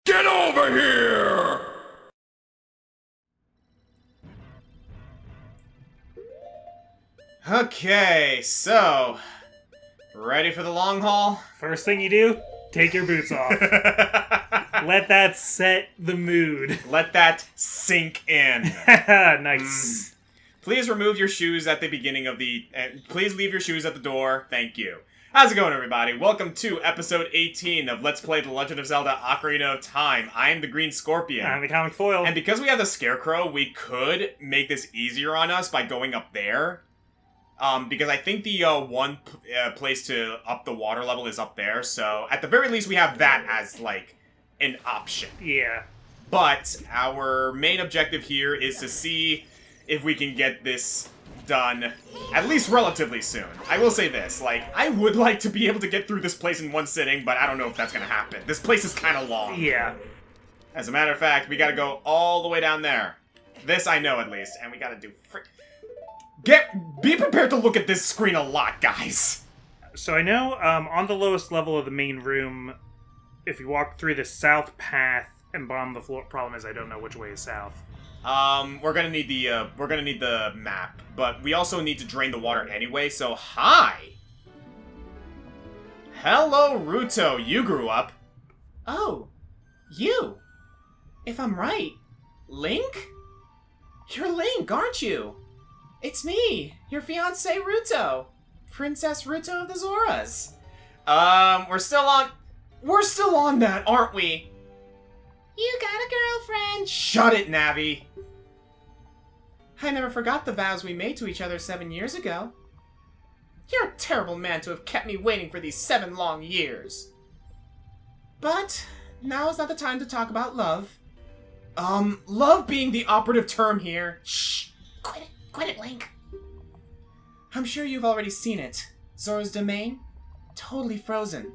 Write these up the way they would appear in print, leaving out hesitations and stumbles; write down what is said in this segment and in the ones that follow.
Get over here! Okay, so... ready for the long haul? First thing you do, take your boots off. Let that set the mood. Let that sink in. Nice. Please remove your shoes at the beginning of the... please leave your shoes at the door. Thank you. How's it going, everybody? Welcome to episode 18 of Let's Play The Legend of Zelda Ocarina of Time. I am the Green Scorpion. I'm the ComicFoil. And because we have the Scarecrow, we could make this easier on us by going up there. Because I think the one place to up the water level is up there, so at the very least we have that as, like, an option. Yeah. But our main objective here is to see if we can get this done at least relatively soon. I will say this, like, I would like to be able to get through this place in one sitting, but I don't know if that's gonna happen. This place is kind of long. Yeah. As a matter of fact, we gotta go all the way down there. This I know at least, and we gotta do be prepared to look at this screen a lot, guys. So I know, on the lowest level of the main room, if you walk through the south path and bomb the floor, problem is I don't know which way is south. We're gonna need the map, but we also need to drain the water anyway, so hi! Hello, Ruto, you grew up. Oh, you. If I'm right, Link? You're Link, aren't you? It's me, your fiancé Ruto. Princess Ruto of the Zoras. We're still on that, aren't we? You got a girlfriend. Shut it, Navi. I never forgot the vows we made to each other 7 years ago. You're a terrible man to have kept me waiting for these 7 long years. But now is not the time to talk about love. Love being the operative term here. Shh! Quit it, Link. I'm sure you've already seen it. Zora's domain? Totally frozen.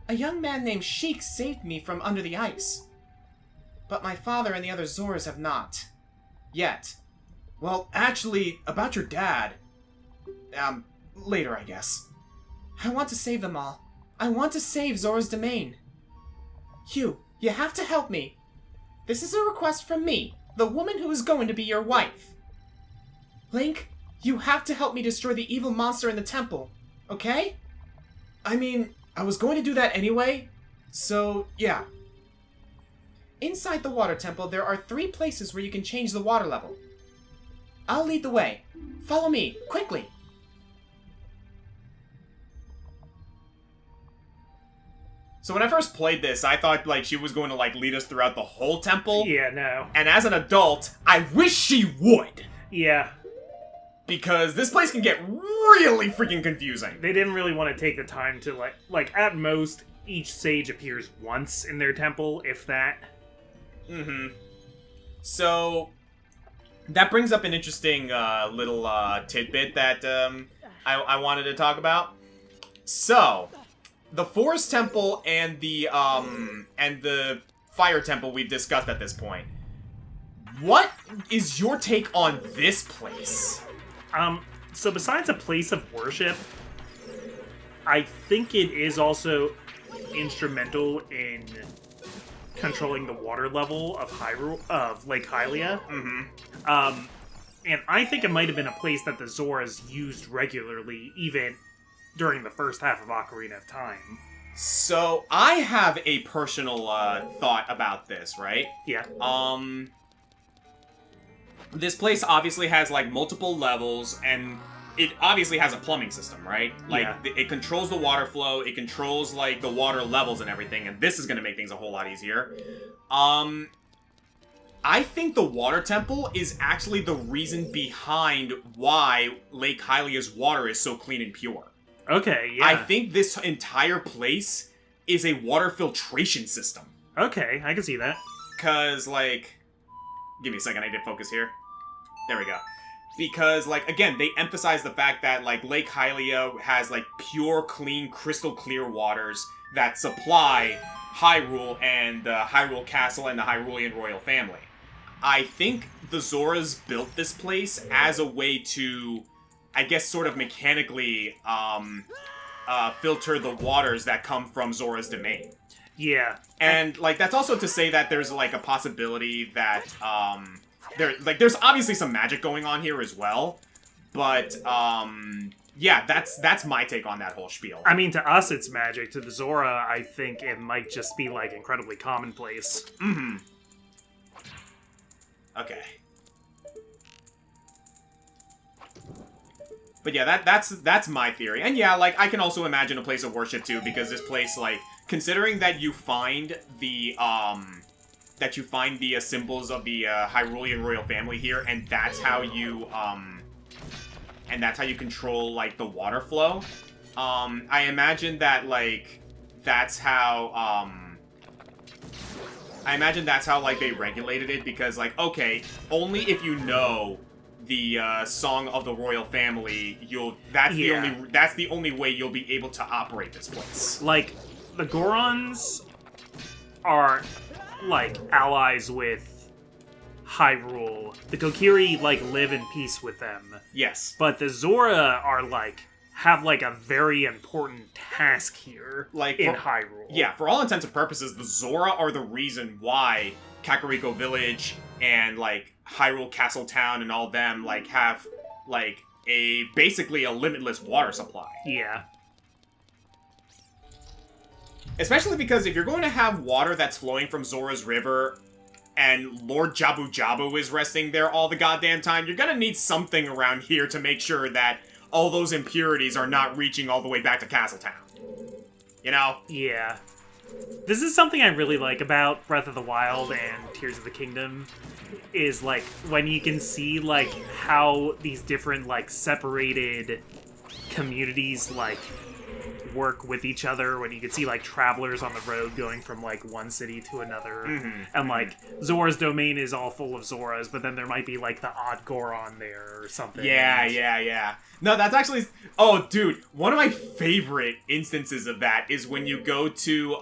A young man named Sheikah saved me from under the ice. But my father and the other Zoras have not. Yet. Well, actually, about your dad. Later, I guess. I want to save them all. I want to save Zora's domain. You have to help me. This is a request from me, the woman who is going to be your wife. Link, you have to help me destroy the evil monster in the temple, okay? I mean, I was going to do that anyway, so yeah. Inside the water temple, there are 3 places where you can change the water level. I'll lead the way. Follow me, quickly. So when I first played this, I thought, like, she was going to, like, lead us throughout the whole temple. Yeah, no. And as an adult, I wish she would. Yeah. Because this place can get really freaking confusing. They didn't really want to take the time to, like, at most, each sage appears once in their temple, if that. Mm-hmm. So, that brings up an interesting little tidbit that I wanted to talk about. So, the Forest Temple and the Fire Temple we've discussed at this point. What is your take on this place? So besides a place of worship, I think it is also instrumental in controlling the water level of Lake Hylia. Mm-hmm. And I think it might have been a place that the Zoras used regularly, even during the first half of Ocarina of Time. So, I have a personal thought about this, right? Yeah. This place obviously has, like, multiple levels, and it obviously has a plumbing system, right? Like, yeah. It controls the water flow, it controls, like, the water levels and everything, and this is gonna make things a whole lot easier. I think the water temple is actually the reason behind why Lake Hylia's water is so clean and pure. Okay, yeah. I think this entire place is a water filtration system. Okay, I can see that. 'Cause, like... Give me a second, I did focus here. There we go. Because, like, again, they emphasize the fact that, like, Lake Hylia has, like, pure, clean, crystal clear waters that supply Hyrule and the Hyrule Castle and the Hyrulean royal family. I think the Zoras built this place as a way to, I guess, sort of mechanically filter the waters that come from Zora's domain. Yeah. And, like, that's also to say that there's, like, a possibility that, there's obviously some magic going on here as well, but, yeah, that's my take on that whole spiel. I mean, to us, it's magic. To the Zora, I think it might just be, like, incredibly commonplace. Mm-hmm. Okay. But yeah, that's my theory. And yeah, like, I can also imagine a place of worship, too, because this place, like, considering that you find the symbols of the, Hyrulean royal family here, and that's how you control, like, the water flow, I imagine that, like, that's how, like, they regulated it, because, like, okay, only if you know the song of the royal family, that's the only way you'll be able to operate this place. Like, the Gorons are, like, allies with Hyrule. The Kokiri, like, live in peace with them. Yes. But the Zora are, like, have, like, a very important task here, like, in Hyrule. Yeah, for all intents and purposes, the Zora are the reason why Kakariko Village and, like, Hyrule Castle Town and all them, like, have, like, basically a limitless water supply. Yeah. Especially because if you're going to have water that's flowing from Zora's River and Lord Jabu Jabu is resting there all the goddamn time, you're gonna need something around here to make sure that all those impurities are not reaching all the way back to Castletown. You know? Yeah. This is something I really like about Breath of the Wild and Tears of the Kingdom, is, like, when you can see, like, how these different, like, separated communities, like, work with each other, when you can see, like, travelers on the road going from, like, one city to another, and, like, Zora's domain is all full of Zoras, but then there might be, like, the odd Goron there or something. Yeah. No, that's actually... Oh, dude, one of my favorite instances of that is when you go to,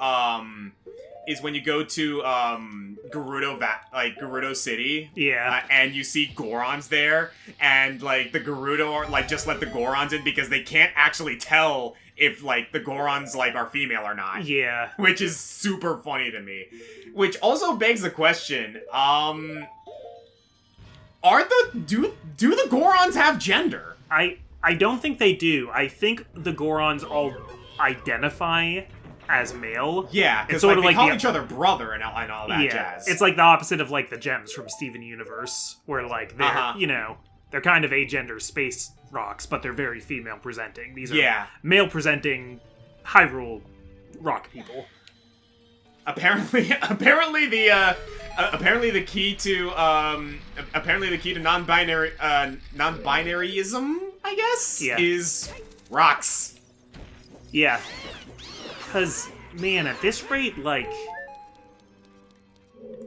Gerudo City. Yeah. And you see Gorons there, and, like, the Gerudo are, like, just let the Gorons in because they can't actually tell if, like, the Gorons, like, are female or not. Yeah. Which is super funny to me. Which also begs the question, do the Gorons have gender? I don't think they do. I think the Gorons all identify as male. Yeah, because, like, they call each other brother and all that jazz. It's like the opposite of, like, the gems from Steven Universe, where, like, they're, you know, they're kind of agender space rocks, but they're very female presenting. These are male presenting Hyrule rock people. Apparently the key to non-binaryism, I guess, is rocks. Yeah. Because, man, at this rate, like,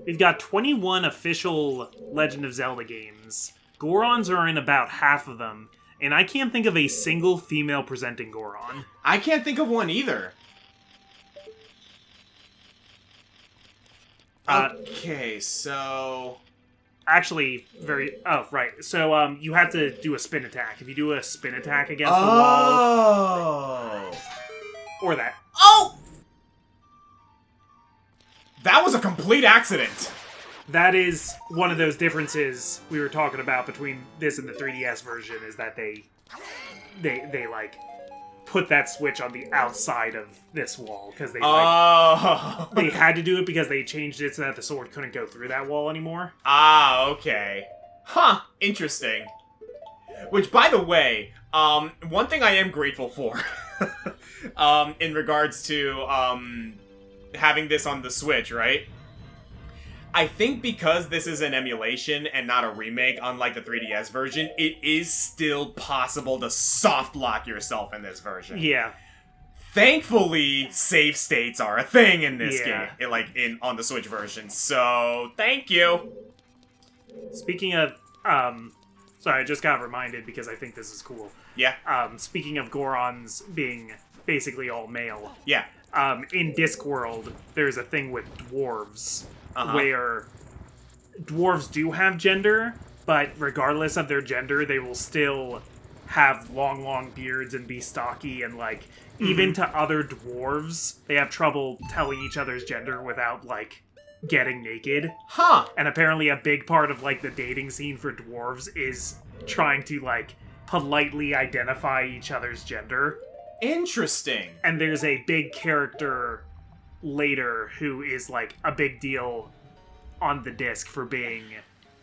we've got 21 official Legend of Zelda games. Gorons are in about half of them, and I can't think of a single female-presenting Goron. I can't think of one either. Okay, so... Actually, Oh, right. So, you have to do a spin attack. If you do a spin attack against the wall... Or that. Oh! That was a complete accident! That is one of those differences we were talking about between this and the 3DS version, is that they like, put that switch on the outside of this wall, because they, like, they had to do it because they changed it so that the sword couldn't go through that wall anymore. Ah, okay. Huh, interesting. Which, by the way, one thing I am grateful for, in regards to, having this on the Switch, right? I think because this is an emulation and not a remake, unlike the 3DS version, it is still possible to soft lock yourself in this version. Yeah. Thankfully, save states are a thing in this game, on the Switch version. So, thank you. Speaking of, sorry, I just got reminded because I think this is cool. Yeah. Speaking of Gorons being basically all male. Yeah. In Discworld, there's a thing with dwarves. Where dwarves do have gender, but regardless of their gender, they will still have long beards and be stocky and, like, even to other dwarves, they have trouble telling each other's gender without, like, getting naked. Huh. And apparently a big part of, like, the dating scene for dwarves is trying to, like, politely identify each other's gender. Interesting. And there's a big character later who is, like, a big deal on the disc for being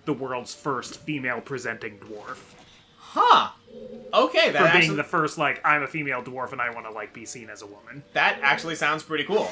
the world's first female-presenting dwarf. Huh. Okay, that For being the first, like, I'm a female dwarf and I want to, like, be seen as a woman. That actually sounds pretty cool.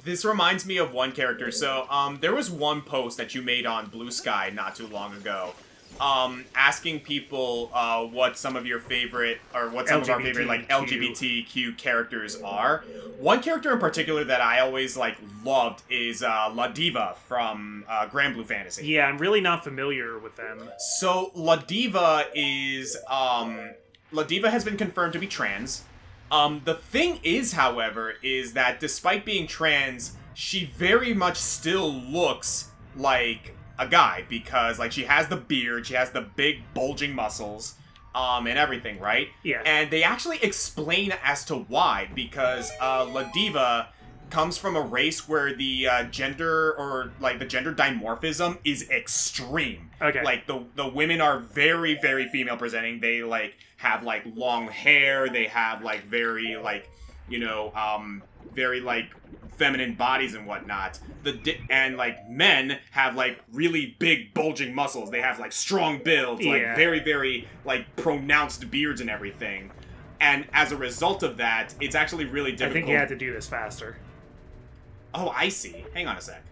This reminds me of one character. So, there was one post that you made on Blue Sky not too long ago, asking people, what some of your favorite, or what some of our favorite, like, LGBTQ characters are. One character in particular that I always, like, loved is, La Diva from, Grand Blue Fantasy. Yeah, I'm really not familiar with them. So, La Diva is, La Diva has been confirmed to be trans. The thing is, however, is that despite being trans, she very much still looks like a guy, because, like, she has the beard, she has the big bulging muscles, and everything, right? Yeah. And they actually explain as to why, because, La Diva comes from a race where the, gender, or, like, the gender dimorphism is extreme. Okay. Like, the women are very, very female presenting. They, like, have, like, long hair, they have, like, very, like, you know, very, like, feminine bodies and whatnot. And, like, men have, like, really big bulging muscles. They have, like, strong builds, like, very, very, like, pronounced beards and everything. And as a result of that, it's actually really difficult. I think you had to do this faster. Oh, I see. Hang on a sec.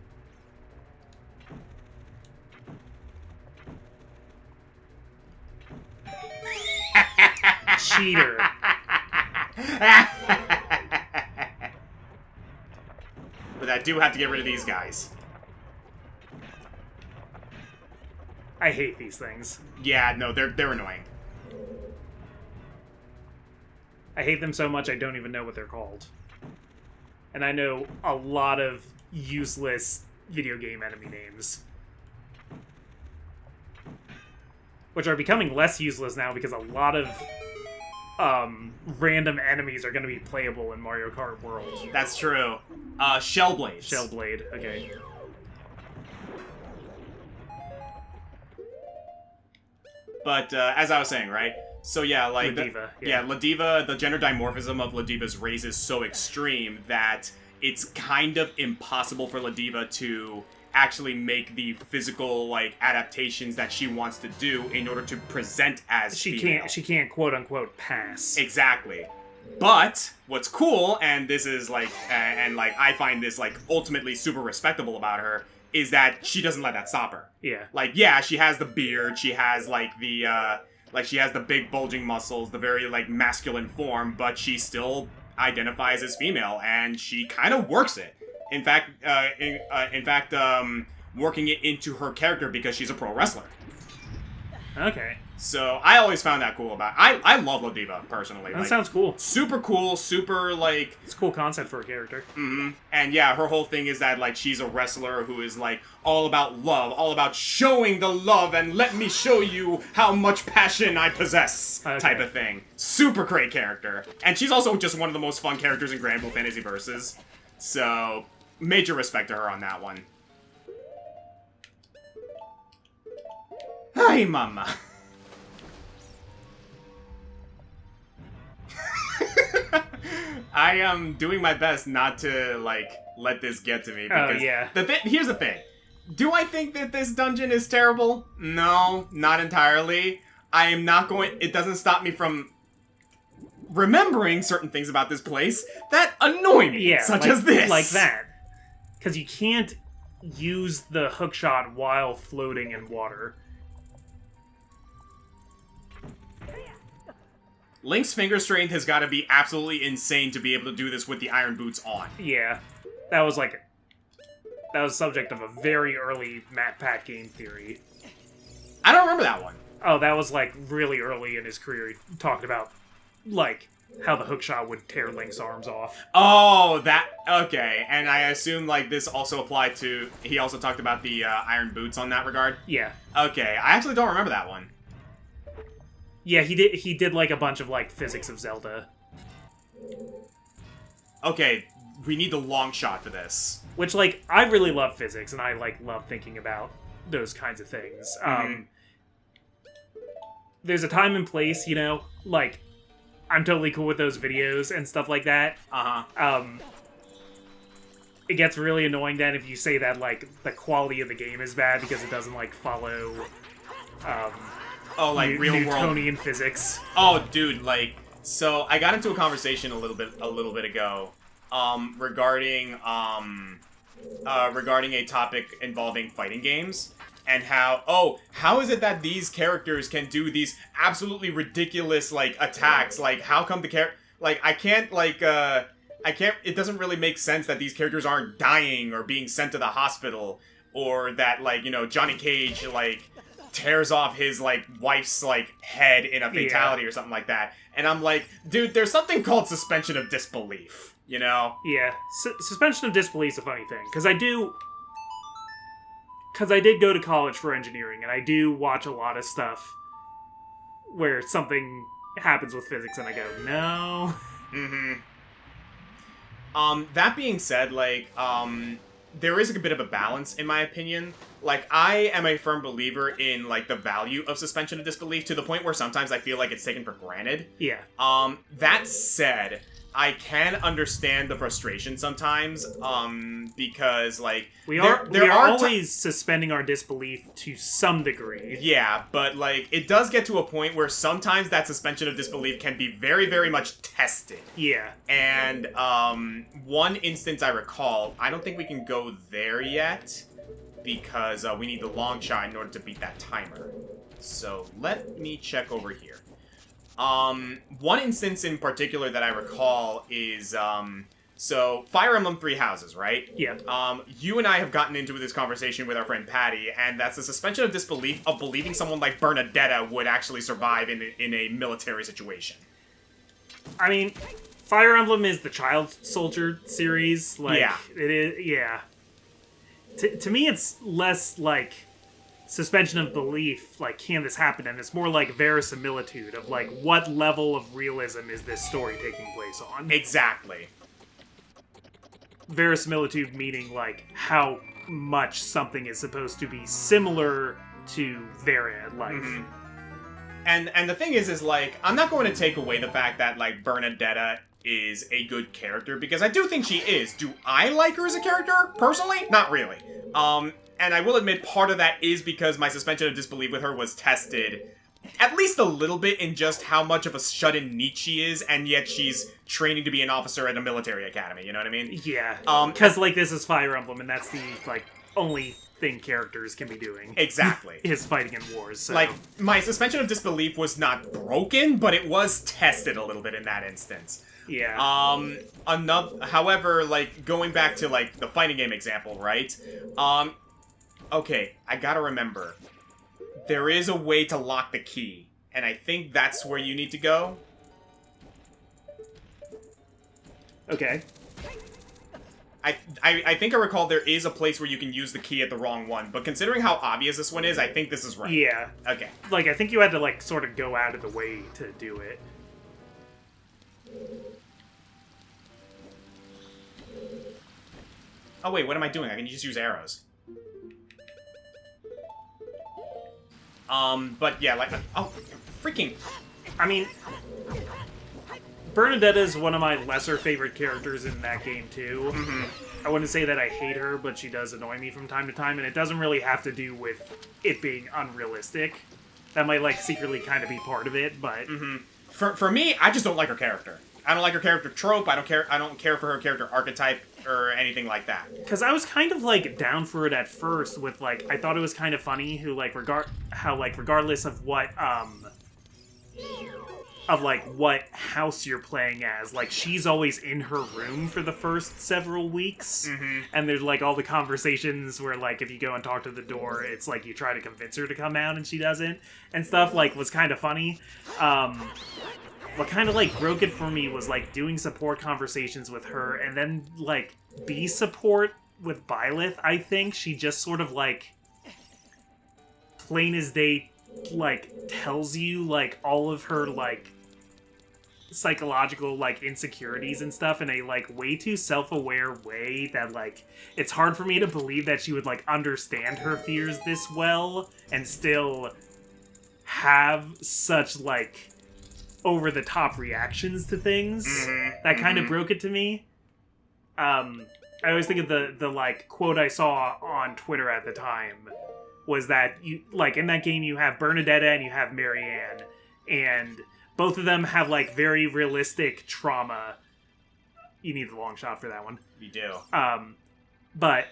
Cheater. But I do have to get rid of these guys. I hate these things. Yeah, no, they're annoying. I hate them so much I don't even know what they're called. And I know a lot of useless video game enemy names. Which are becoming less useless now because a lot of random enemies are going to be playable in Mario Kart World. That's true. Shellblades. Shellblade, okay. But, as I was saying, right? So, yeah, like... La Diva, yeah, La Diva, the gender dimorphism of La Diva's race is so extreme that it's kind of impossible for La Diva to actually make the physical, like, adaptations that she wants to do in order to present as female. She can't quote-unquote pass. Exactly. But what's cool, and this is, like, and, like, I find this, like, ultimately super respectable about her, is that she doesn't let that stop her. Yeah. Like, yeah, she has the beard, she has, like, the, she has the big bulging muscles, the very, like, masculine form, but she still identifies as female, and she kind of works it. In fact, working it into her character because she's a pro wrestler. Okay. So, I always found that cool about I love La Diva, personally. That like, sounds cool. Super cool, super, like... It's a cool concept for a character. Mm-hmm. And yeah, her whole thing is that, like, she's a wrestler who is, like, all about love, all about showing the love and let me show you how much passion I possess, type of thing. Super great character. And she's also just one of the most fun characters in Grand Blue Fantasy Versus. So, major respect to her on that one. Hi, mama. I am doing my best not to, like, let this get to me. Because here's the thing. Do I think that this dungeon is terrible? No, not entirely. I am not going... It doesn't stop me from remembering certain things about this place that annoy me, such as this. Like that. Because you can't use the hookshot while floating in water. Link's finger strength has got to be absolutely insane to be able to do this with the iron boots on. Yeah. That was subject of a very early Matt Pat game theory. I don't remember that one. Oh, that was, like, really early in his career. He talked about, like, how the hookshot would tear Link's arms off. Oh, that... Okay. And I assume, like, this also applied to... He also talked about the iron boots on that regard? Yeah. Okay. I actually don't remember that one. Yeah, he did like a bunch of, like, physics of Zelda Okay, we need the long shot for this. Which, like, I really love physics, and I, like, love thinking about those kinds of things. There's a time and place, you know? Like, I'm totally cool with those videos and stuff like that. It gets really annoying then if you say that, like, the quality of the game is bad because it doesn't, like, follow, real world Newtonian physics. Oh, dude, like, so I got into a conversation a little bit ago, regarding a topic involving fighting games, and how is it that these characters can do these absolutely ridiculous, like, attacks? Like, how come it doesn't really make sense that these characters aren't dying or being sent to the hospital, or that, like, you know, Johnny Cage, like, tears off his, like, wife's, like, head in a fatality or something like that. And I'm like, dude, there's something called suspension of disbelief, you know? Yeah, suspension of disbelief is a funny thing, because I did go to college for engineering, and I do watch a lot of stuff where something happens with physics, and I go, no. That being said, like, there is a bit of a balance, in my opinion. Like, I am a firm believer in, like, the value of suspension of disbelief, to the point where sometimes I feel like it's taken for granted. Yeah. That said, I can understand the frustration sometimes, because, like... We are always suspending our disbelief to some degree. Yeah, but, like, it does get to a point where sometimes that suspension of disbelief can be very, very much tested. Yeah. And, one instance I recall, I don't think we can go there yet, because we need the long shot in order to beat that timer. So, let me check over here. One instance in particular that I recall is, so, Fire Emblem Three Houses, right? Yeah. You and I have gotten into this conversation with our friend Patty, and that's the suspension of disbelief of believing someone like Bernadetta would actually survive in a military situation. I mean, Fire Emblem is the Child Soldier series. Like, yeah. It is, yeah. To me, it's less, like, suspension of belief, like, can this happen? And it's more like verisimilitude of, like, what level of realism is this story taking place on? Exactly. Verisimilitude meaning, like, how much something is supposed to be similar to their life. Mm-hmm. And the thing is, like, I'm not going to take away the fact that, like, Bernadetta is a good character, because I do think she is. Do I like her as a character, personally? Not really. And I will admit part of that is because my suspension of disbelief with her was tested at least a little bit in just how much of a shut-in neat she is, and yet she's training to be an officer at a military academy, you know what I mean? Yeah, because, like, this is Fire Emblem, and that's the, like, only thing characters can be doing. Exactly. Is fighting in wars, so. Like, my suspension of disbelief was not broken, but it was tested a little bit in that instance. Yeah. However, like, going back to, like, the fighting game example, right? Okay, I gotta remember. There is a way to lock the key, and I think that's where you need to go. Okay. I think I recall there is a place where you can use the key at the wrong one, but considering how obvious this one is, I think this is right. Yeah. Okay. Like, I think you had to, like, sort of go out of the way to do it. Oh wait, what am I doing? I can just use arrows. But yeah, like, oh, freaking... I mean, Bernadetta is one of my lesser favorite characters in that game, too. Mm-hmm. I wouldn't say that I hate her, but she does annoy me from time to time, and it doesn't really have to do with it being unrealistic. That might, like, secretly kind of be part of it, but... Mm-hmm. For me, I just don't like her character. I don't like her character trope, I don't care for her character archetype, or anything like that. Because I was kind of, like, down for it at first with, like, I thought it was kind of funny who, like, regardless of what, what house you're playing as, like, she's always in her room for the first several weeks, mm-hmm. and there's, like, all the conversations where, like, if you go and talk to the door, it's like you try to convince her to come out and she doesn't, and stuff, like, was kind of funny. What kind of, like, broke it for me was, like, doing support conversations with her, and then, like, B support with Byleth, I think. She just sort of, like, plain as day, like, tells you, like, all of her, like, psychological, like, insecurities and stuff in a, like, way too self-aware way that, like, it's hard for me to believe that she would, like, understand her fears this well and still have such, like, over-the-top reactions to things. That kind of broke it to me. I always think of the, like, quote I saw on Twitter at the time was that, you like, in that game you have Bernadetta and you have Marianne, and both of them have, like, very realistic trauma. You need the long shot for that one. You do. But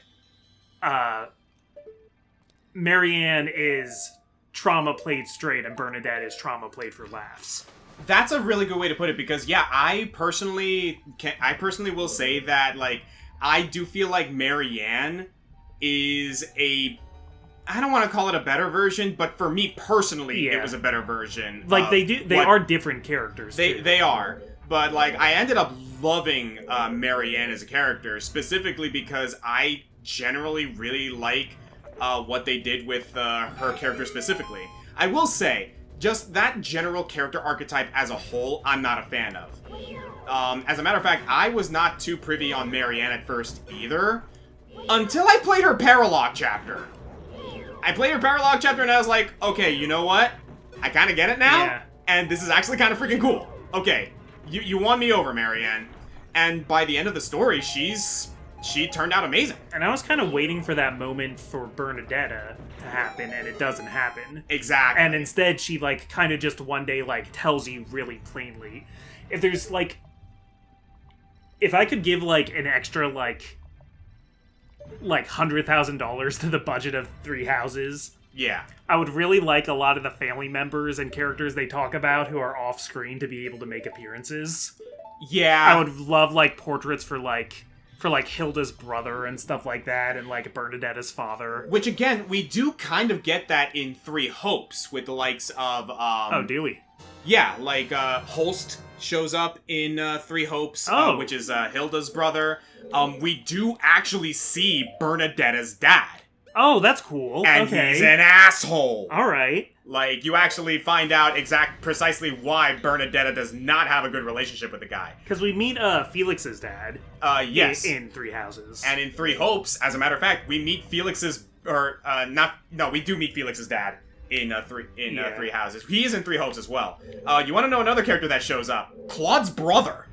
Marianne is trauma played straight, and Bernadette is trauma played for laughs. That's a really good way to put it, because, yeah, I personally will say that, like, I do feel like Marianne is I don't want to call it a better version, but for me personally, it was a better version. Like, they are different characters. They are. But, like, I ended up loving Marianne as a character, specifically because I generally really like what they did with her character specifically. I will say, just that general character archetype as a whole, I'm not a fan of. As a matter of fact, I was not too privy on Marianne at first either, until I played her Paralog chapter. I played her Paralog chapter and I was like, okay, you know what? I kind of get it now, and this is actually kind of freaking cool. Okay, you won me over, Marianne. And by the end of the story, she turned out amazing. And I was kind of waiting for that moment for Bernadetta to happen, and it doesn't happen. Exactly. And instead, she, like, kind of just one day, like, tells you really plainly. If there's, like... If I could give, like, an extra, like $100,000 to the budget of Three Houses... Yeah. I would really like a lot of the family members and characters they talk about who are off-screen to be able to make appearances. Yeah. I would love, like, portraits for Hilda's brother and stuff like that, and, like, Bernadetta's father. Which, again, we do kind of get that in Three Hopes, with the likes of, Oh, do we? Yeah, like, Holst shows up in Three Hopes, which is Hilda's brother. We do actually see Bernadetta's dad. Oh, that's cool. And he's an asshole. Alright. Like, you actually find out precisely why Bernadetta does not have a good relationship with the guy. Because we meet Felix's dad. Yes. In Three Houses. And in Three Hopes, as a matter of fact, we meet we do meet Felix's dad in Three Houses. He is in Three Hopes as well. You want to know another character that shows up? Claude's brother.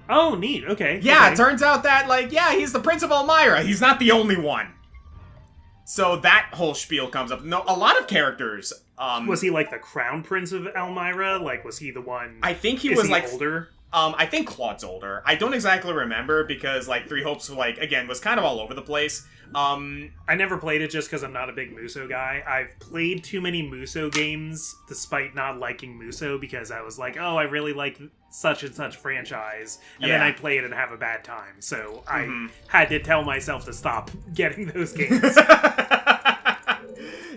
Oh, neat. Okay. Yeah, It turns out that, he's the Prince of Elmira. He's not the only one. So that whole spiel comes up. No, a lot of characters. Was he like the Crown Prince of Elmira? Like, was he the one? I think he was older. I think Claude's older. I don't exactly remember because Three Hopes was kind of all over the place. I never played it just because I'm not a big Musou guy. I've played too many Musou games despite not liking Musou because I was like, oh, I really like such and such franchise, and then I play it and have a bad time. So I had to tell myself to stop getting those games.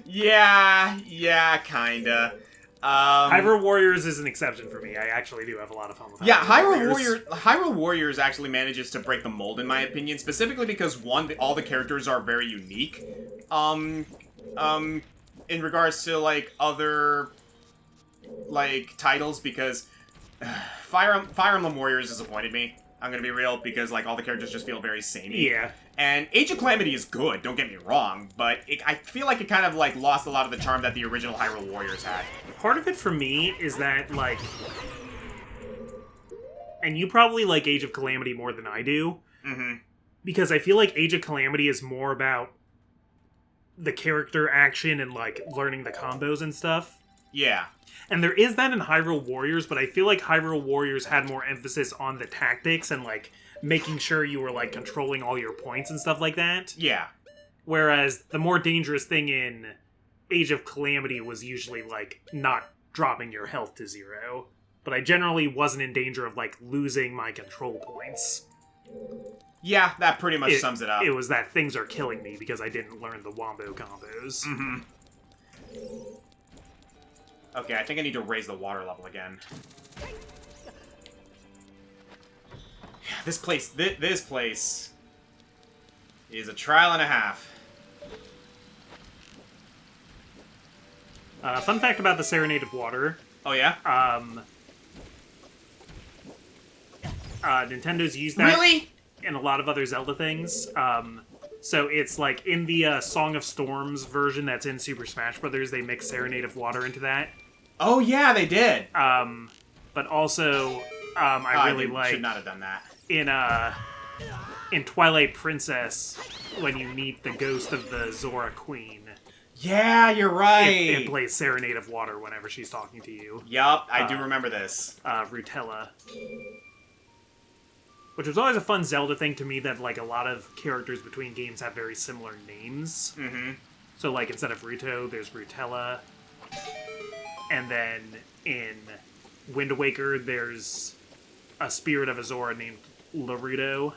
Yeah, kinda. Hyrule Warriors is an exception for me. I actually do have a lot of fun with Hyrule Warriors actually manages to break the mold, in my opinion, specifically because, one, all the characters are very unique. In regards to, other, titles, because Fire Emblem Warriors disappointed me. I'm gonna be real, because, all the characters just feel very samey. Yeah. And Age of Calamity is good, don't get me wrong, but I feel like it kind of, lost a lot of the charm that the original Hyrule Warriors had. Part of it for me is that, and you probably like Age of Calamity more than I do, because I feel like Age of Calamity is more about the character action and, learning the combos and stuff. Yeah. And there is that in Hyrule Warriors, but I feel like Hyrule Warriors had more emphasis on the tactics and, making sure you were, controlling all your points and stuff like that. Yeah. Whereas the more dangerous thing in Age of Calamity was usually, not dropping your health to 0. But I generally wasn't in danger of, losing my control points. Yeah, that pretty much sums it up. It was that things are killing me because I didn't learn the wombo combos. Okay, I think I need to raise the water level again. This place is a trial and a half. Fun fact about the Serenade of Water. Oh, yeah? Nintendo's used that Really? in a lot of other Zelda things. So it's like in the Song of Storms version that's in Super Smash Bros., they mix Serenade of Water into that. Oh yeah, they did. But also, I really like should not have done that. In Twilight Princess when you meet the ghost of the Zora Queen. Yeah, you're right. It plays Serenade of Water whenever she's talking to you. Yup, I do remember this. Rutella. Which was always a fun Zelda thing to me, that like a lot of characters between games have very similar names. Mm-hmm. So like instead of Ruto, there's Rutella. And then in Wind Waker, there's a spirit of Azora named Laruto.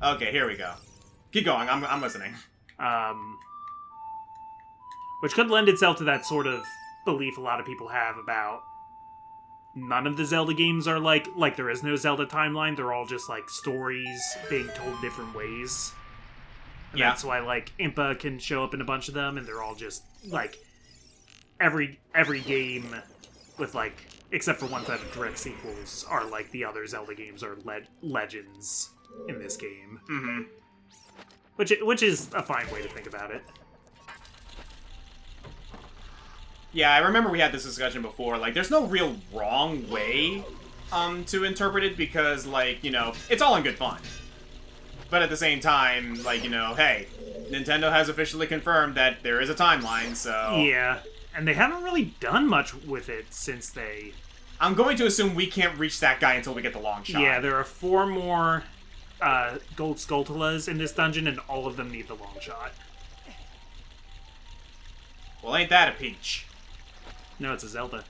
Okay, here we go. Keep going, I'm listening. Which could lend itself to that sort of belief a lot of people have about none of the Zelda games are like there is no Zelda timeline. They're all just like stories being told different ways. And that's why like Impa can show up in a bunch of them, and they're all just like every game with like, except for ones that are direct sequels, are like the other Zelda games are legends in this game. Mm-hmm. Which is a fine way to think about it. Yeah, I remember we had this discussion before. Like, there's no real wrong way to interpret it, because, like, you know, it's all in good fun. But at the same time, like, you know, hey, Nintendo has officially confirmed that there is a timeline, so... Yeah, and they haven't really done much with it since they... I'm going to assume we can't reach that guy until we get the long shot. Yeah, there are 4 more gold Skulltulas in this dungeon, and all of them need the long shot. Well, ain't that a peach? No, it's a Zelda.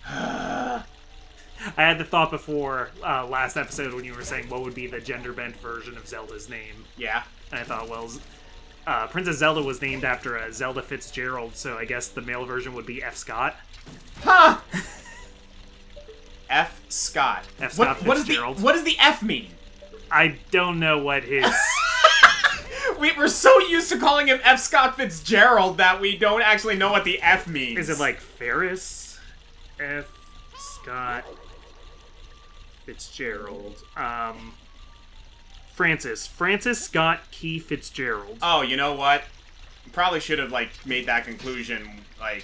I had the thought before last episode when you were saying what would be the gender-bent version of Zelda's name. Yeah. And I thought, well, Princess Zelda was named after a Zelda Fitzgerald, so I guess the male version would be F. Scott. Huh! F. Scott. F. Scott Fitzgerald. What does the F mean? I don't know what his... We were so used to calling him F. Scott Fitzgerald that we don't actually know what the F means. Is it like Ferris? F. Scott Fitzgerald. Francis Scott Key Fitzgerald. Oh, you know what? Probably should have, like, made that conclusion, like,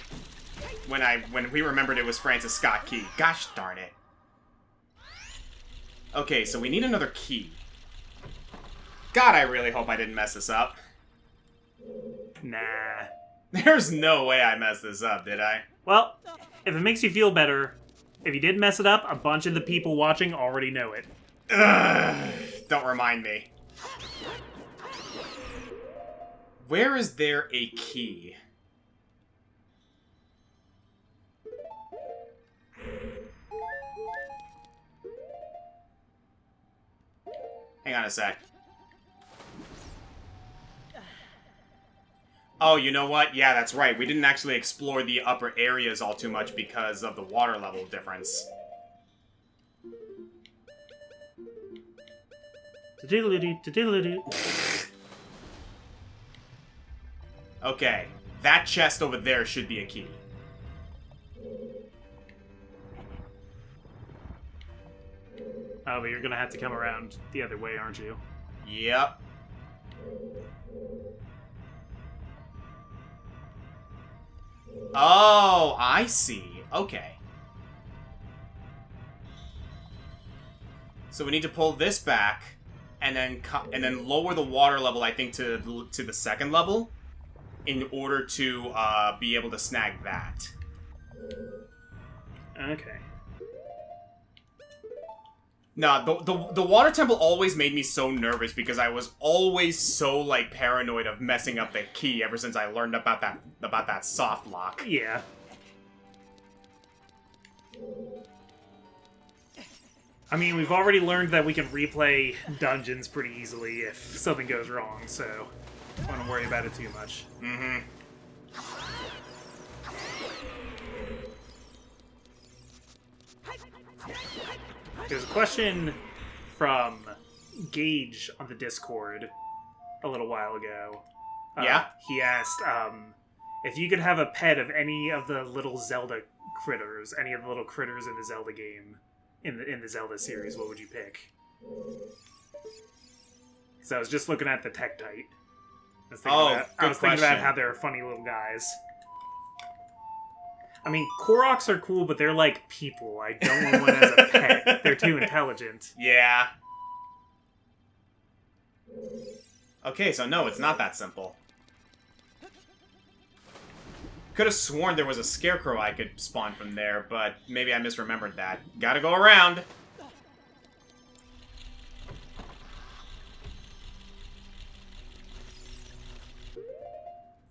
when we remembered it was Francis Scott Key. Gosh darn it. Okay, so we need another key. God, I really hope I didn't mess this up. Nah. There's no way I messed this up, did I? Well, if it makes you feel better, if you did mess it up, a bunch of the people watching already know it. Ugh, don't remind me. Where is there a key? Hang on a sec. Oh, you know what? Yeah, that's right. We didn't actually explore the upper areas all too much because of the water level difference. Okay, that chest over there should be a key. Oh, but you're gonna have to come around the other way, aren't you? Yep. Oh, I see. Okay. So we need to pull this back, and then lower the water level, I think, to the second level, in order to be able to snag that. Okay. No, the water temple always made me so nervous because I was always so, like, paranoid of messing up the key ever since I learned about that soft lock. Yeah. I mean, we've already learned that we can replay dungeons pretty easily if something goes wrong, so I don't worry about it too much. Mm-hmm. There's a question from Gage on the Discord a little while ago. Yeah? He asked If you could have a pet of any of the little Zelda critters, any of the little critters in the Zelda game, in the Zelda series, what would you pick? So I was just looking at the Tektite. I was thinking about how they're funny little guys. I mean, Koroks are cool, but they're like people. I don't want one as a pet. They're too intelligent. Yeah. Okay, so no, it's not that simple. Could have sworn there was a scarecrow I could spawn from there, but maybe I misremembered that. Gotta go around.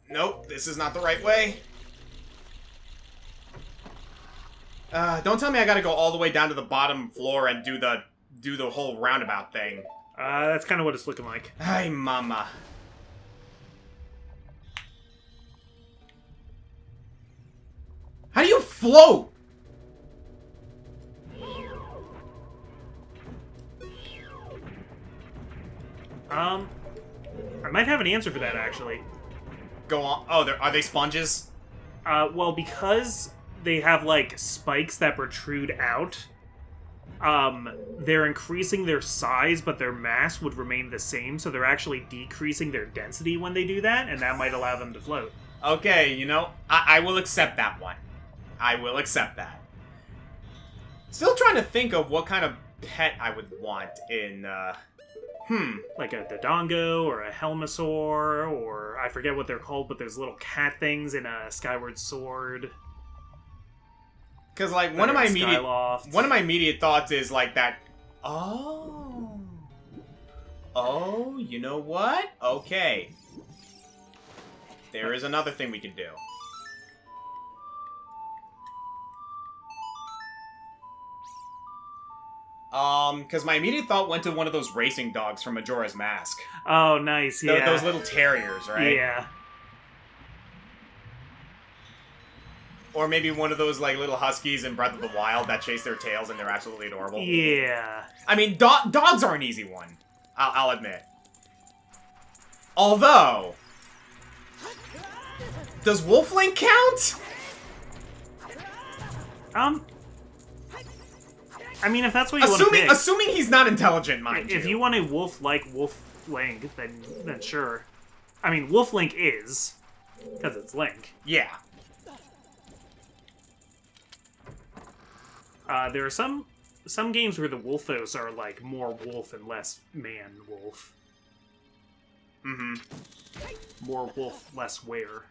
Nope, this is not the right way. Don't tell me I gotta go all the way down to the bottom floor and do the whole roundabout thing. That's kind of what it's looking like. Ay, mama. How do you float? I might have an answer for that, actually. Go on. Oh, are they sponges? Well, because they have, like, spikes that protrude out, they're increasing their size, but their mass would remain the same, so they're actually decreasing their density when they do that, and that might allow them to float. Okay, you know, I will accept that one. I will accept that. Still trying to think of what kind of pet I would want in, Like a Dodongo, or a Helmasaur, or I forget what they're called, but there's little cat things in a Skyward Sword. Because, like, one of my immediate thoughts is, like, that... Oh, you know what? Okay. There is another thing we can do. Because my immediate thought went to one of those racing dogs from Majora's Mask. Oh, nice, yeah. Those little terriers, right? Yeah. Or maybe one of those, like, little huskies in Breath of the Wild that chase their tails and they're absolutely adorable. Yeah. I mean, dogs are an easy one. I'll admit. Although... Does Wolflink count? I mean, if that's what you want to pick. Assuming he's not intelligent, mind you. If you want a wolf like Wolflink, then sure. I mean, Wolflink is, because it's Link. Yeah. There are some games where the Wolfos are, like, more wolf and less man-wolf. Mm-hmm. More wolf, less were.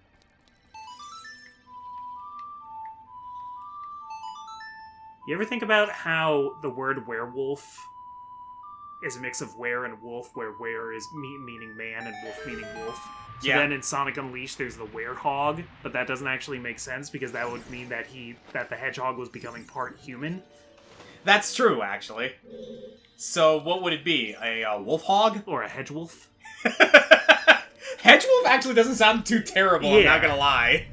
You ever think about how the word werewolf is a mix of were and wolf, where were is meaning man and wolf meaning wolf? So then in Sonic Unleashed there's the werehog, but that doesn't actually make sense because that would mean that the hedgehog was becoming part human. That's true, actually. So what would it be? A wolf hog? Or a hedgewolf? Hedgewolf actually doesn't sound too terrible, I'm not gonna lie.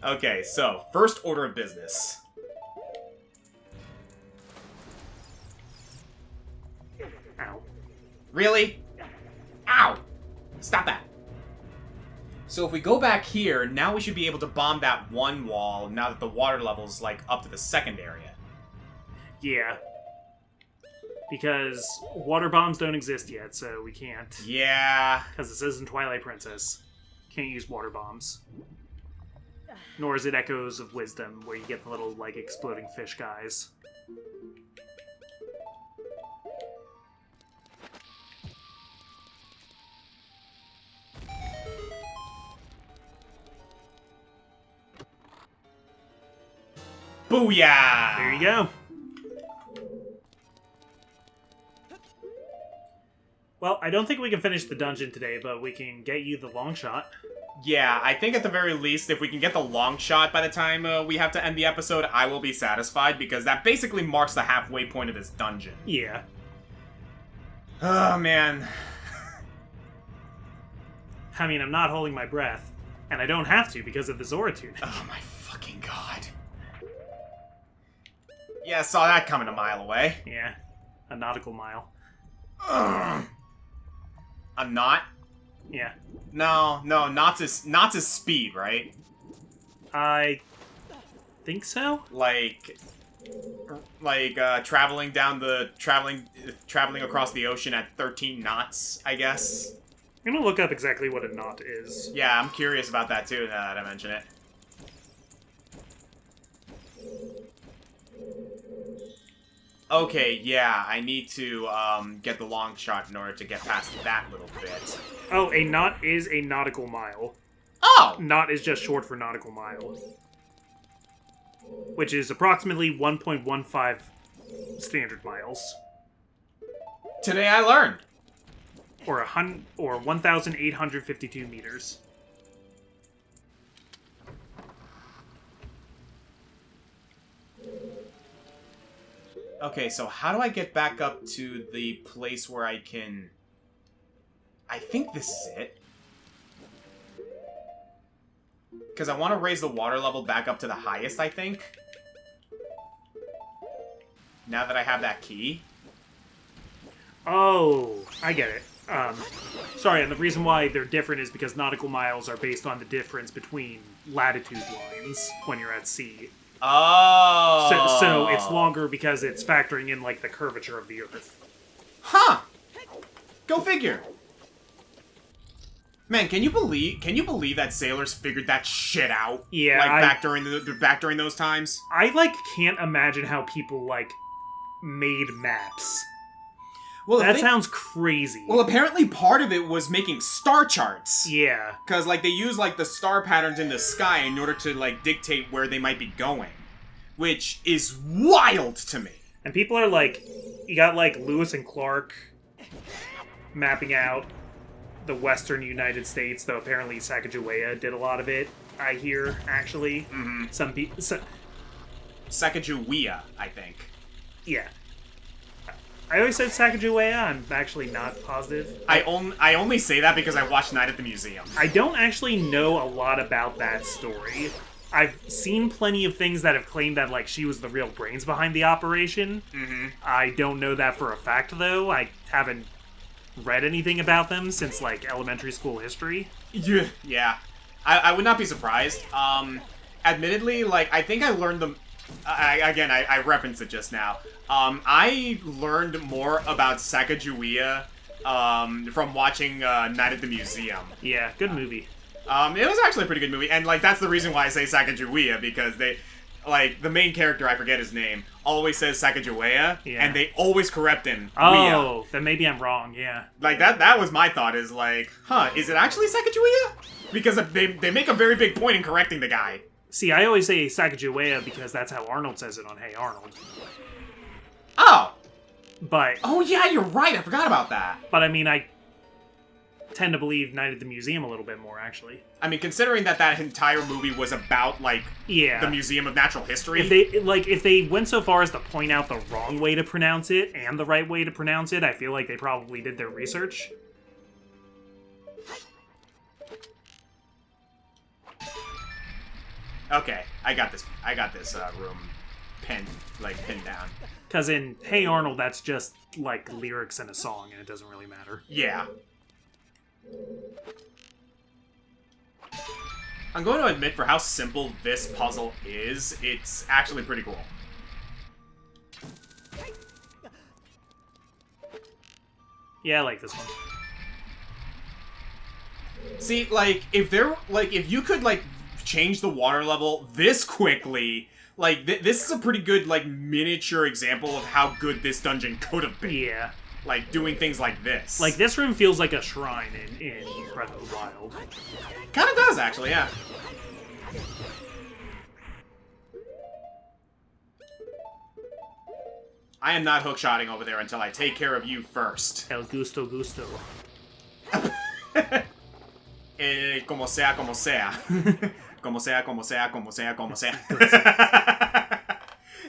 Okay, so, first order of business. Ow. Really? Ow! Stop that. So if we go back here, now we should be able to bomb that one wall now that the water level's, like, up to the second area. Yeah. Because water bombs don't exist yet, so we can't. Yeah. Because this isn't Twilight Princess. Can't use water bombs. Nor is it Echoes of Wisdom, where you get the little, like, exploding fish guys. Booyah! There you go. Well, I don't think we can finish the dungeon today, but we can get you the long shot. Yeah, I think at the very least, if we can get the long shot by the time we have to end the episode, I will be satisfied, because that basically marks the halfway point of this dungeon. Yeah. Oh, man. I mean, I'm not holding my breath, and I don't have to because of the Zora tunic. Oh my fucking god. Yeah, saw that coming a mile away. Yeah, a nautical mile. Ugh. A knot? Yeah. No, not to speed, right? I think so. Like traveling across the ocean at 13 knots, I guess. I'm gonna look up exactly what a knot is. Yeah, I'm curious about that too, now that I mention it. Okay, yeah, I need to get the long shot in order to get past that little bit. Oh, a knot is a nautical mile. Oh! Knot is just short for nautical mile. Which is approximately 1.15 standard miles. Today I learned. Or 1,852 meters. Okay, so how do I get back up to the place where I can... I think this is it. Because I want to raise the water level back up to the highest, I think. Now that I have that key. Oh, I get it. Sorry, and the reason why they're different is because nautical miles are based on the difference between latitude lines when you're at sea. Oh! So it's longer because it's factoring in, like, the curvature of the Earth. Huh! Go figure! Man, can you believe that sailors figured that shit out? Yeah, like back during those times. I like can't imagine how people like made maps. Well, that sounds crazy. Well, apparently part of it was making star charts. Yeah, because like they use like the star patterns in the sky in order to like dictate where they might be going, which is wild to me. And people are like, you got like Lewis and Clark mapping out the western United States, though apparently Sacagawea did a lot of it, I hear, actually. Mm-hmm. Some people... Sacagawea, I think. Yeah. I always said Sacagawea, I'm actually not positive. I only say that because I watched Night at the Museum. I don't actually know a lot about that story. I've seen plenty of things that have claimed that, like, she was the real brains behind the operation. Mm-hmm. I don't know that for a fact, though. I haven't read anything about them since, like, elementary school history. Yeah. I would not be surprised. Admittedly, like, I think I learned them... I referenced it just now. I learned more about Sacagawea from watching Night at the Museum. Yeah, good movie. It was actually a pretty good movie, and, like, that's the reason why I say Sacagawea, because they... Like, the main character, I forget his name, always says Sacagawea, and they always correct him. Oh, then maybe I'm wrong, yeah. Like, that was my thought, is like, is it actually Sacagawea? Because they make a very big point in correcting the guy. See, I always say Sacagawea because that's how Arnold says it on Hey Arnold. Oh! But... Oh, yeah, you're right, I forgot about that. But, I mean, I tend to believe Night at the Museum a little bit more, actually. I mean, considering that entire movie was about, like, the Museum of Natural History. If they went so far as to point out the wrong way to pronounce it and the right way to pronounce it, I feel like they probably did their research. Okay, I got this room pinned down. Because in Hey Arnold, that's just, like, lyrics in a song, and it doesn't really matter. Yeah. I'm going to admit, for how simple this puzzle is, it's actually pretty cool. Yeah, I like this one. See, like, if you could, like, change the water level this quickly, like, this is a pretty good, like, miniature example of how good this dungeon could have been. Yeah. Like, doing things like this. Like, this room feels like a shrine in Breath of the Wild. Kinda does, actually, yeah. I am not hookshotting over there until I take care of you first. El gusto gusto. Como sea, como sea. Como sea, como sea, como sea, como sea.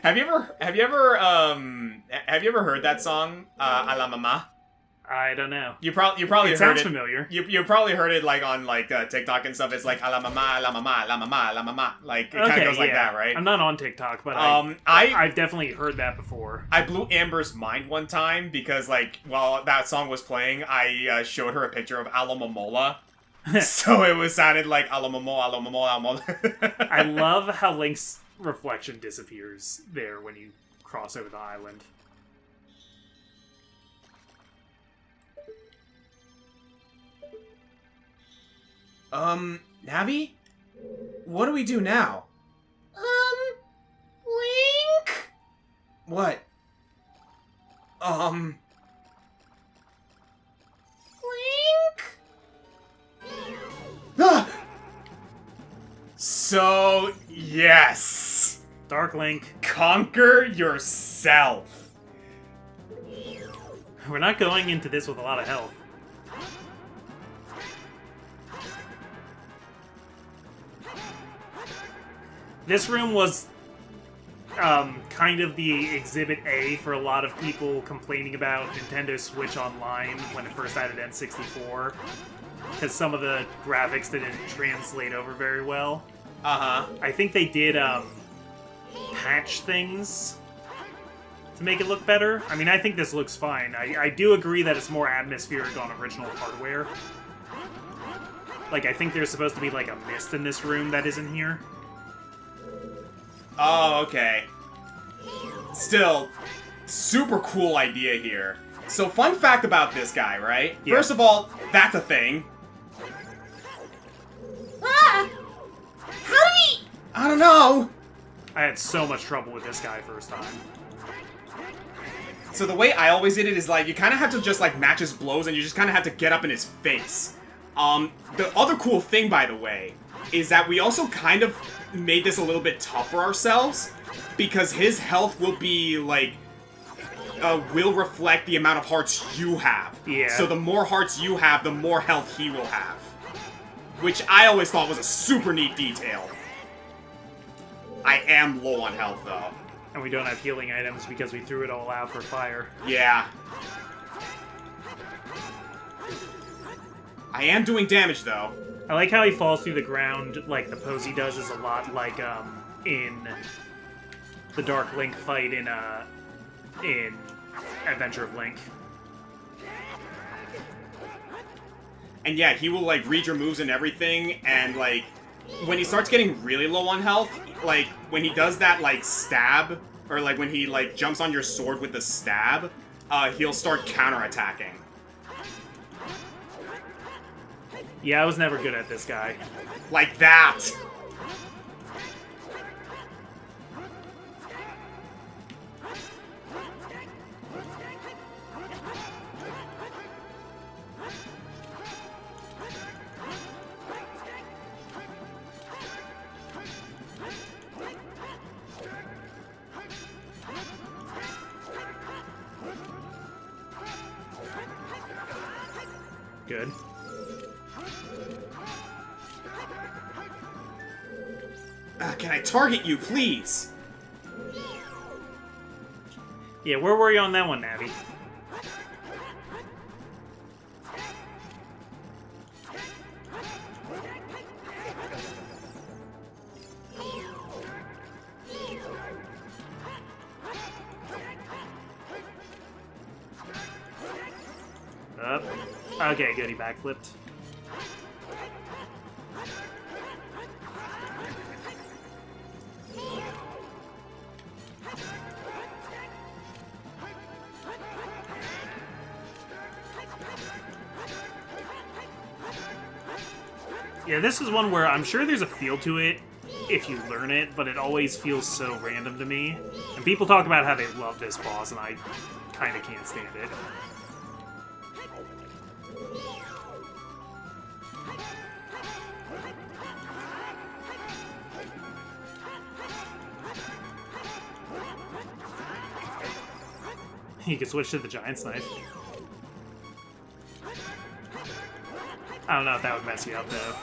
Have you ever heard that song, A la Mama? I don't know. You probably heard sounds it. familiar. You probably heard it like on like TikTok and stuff. It's like la mama, la mama, la mama, la mama. Like it kind of goes like that, right? I'm not on TikTok, but I've definitely heard that before. I blew Amber's mind one time because like while that song was playing, I showed her a picture of Alamomola. So it was sounded like Alamomola. I love how Link's reflection disappears there when you cross over the island. Navi? What do we do now? Link? What? Link? Ah! So, yes. Dark Link. Conquer yourself. We're not going into this with a lot of health. This room was kind of the Exhibit A for a lot of people complaining about Nintendo Switch Online when it first added N64. Because some of the graphics didn't translate over very well. Uh-huh. I think they did patch things to make it look better. I mean, I think this looks fine. I do agree that it's more atmospheric on original hardware. Like, I think there's supposed to be like a mist in this room that isn't here. Oh, okay. Still, super cool idea here. So, fun fact about this guy, right? Yeah. First of all, that's a thing. Ah! How do we... I don't know. I had so much trouble with this guy first time. So the way I always did it is like, you kind of have to just like match his blows and you just kind of have to get up in his face. The other cool thing, by the way, is that we also kind of made this a little bit tough for ourselves because his health will be like, will reflect the amount of hearts you have. Yeah. So the more hearts you have, the more health he will have. Which I always thought was a super neat detail. I am low on health, though. And we don't have healing items because we threw it all out for fire. Yeah. I am doing damage, though. I like how he falls through the ground, like the pose he does is a lot like, in the Dark Link fight in Adventure of Link. And yeah, he will, like, read your moves and everything, and, like, when he starts getting really low on health, like, when he does that, like, stab, or, like, when he, like, jumps on your sword with the stab, he'll start counterattacking. Yeah, I was never good at this guy. Like that! Good. Can I target you, please? Yeah, where were you on that one, Navi? Up. Okay, good, he backflipped. Yeah, this is one where I'm sure there's a feel to it if you learn it, but it always feels so random to me. And people talk about how they love this boss, and I kind of can't stand it. You can switch to the Giant's Knife. I don't know if that would mess you up, though.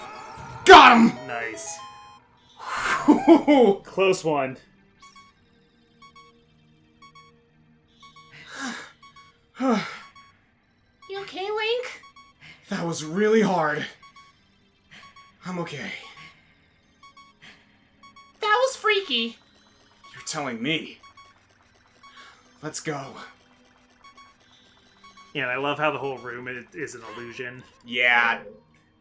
Got him! Nice. Close one. You That was really hard. I'm okay. That was freaky. You're telling me. Let's go. Yeah, and I love how the whole room is an illusion. Yeah.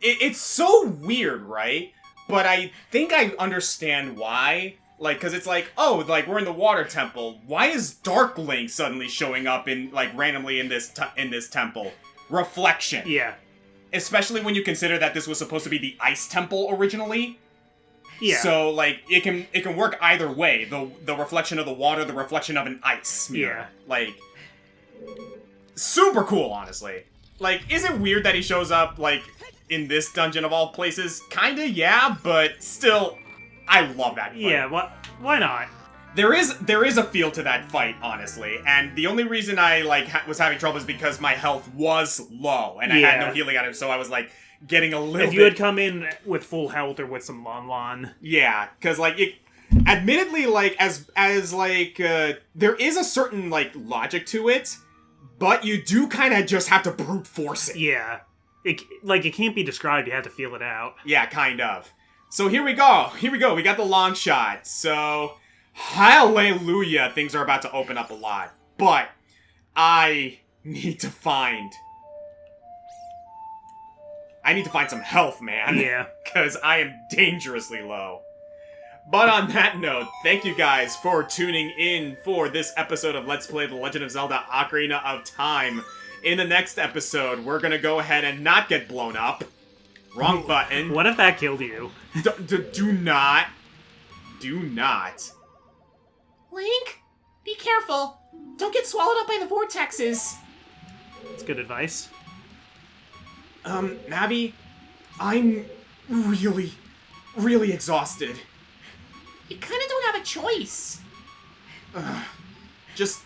It's so weird, right? But I think I understand why. Like, because it's like, oh, like, we're in the water temple. Why is Dark Link suddenly showing up in, like, randomly in this temple? Reflection. Yeah. Especially when you consider that this was supposed to be the ice temple originally. Yeah. So, like, it can work either way. The reflection of the water, the reflection of an ice mirror. Yeah. Like, super cool, honestly. Like, is it weird that he shows up, like, in this dungeon of all places? Kinda, yeah, but still, I love that fight. Yeah, why not? There is a feel to that fight, honestly, and the only reason I, like, was having trouble is because my health was low, and I had no healing items, so I was, like, getting a little If you had come in with full health or with some Lon. Yeah, because, like, admittedly, like, there is a certain, like, logic to it, but you do kind of just have to brute force it. Yeah. It can't be described, you have to feel it out. Yeah, kind of. So here we go. We got the long shot. So, hallelujah, things are about to open up a lot. But, I need to find some health, man. Yeah. Because I am dangerously low. But on that note, thank you guys for tuning in for this episode of Let's Play The Legend of Zelda Ocarina of Time. In the next episode, we're gonna go ahead and not get blown up. Wrong button. What if that killed you? Do not. Do not. Link, be careful. Don't get swallowed up by the vortexes. That's good advice. Navi, I'm really, really exhausted. You kind of don't have a choice. Just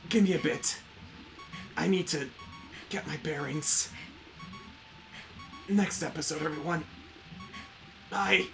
give me a bit. I need to get my bearings. Next episode, everyone. Bye.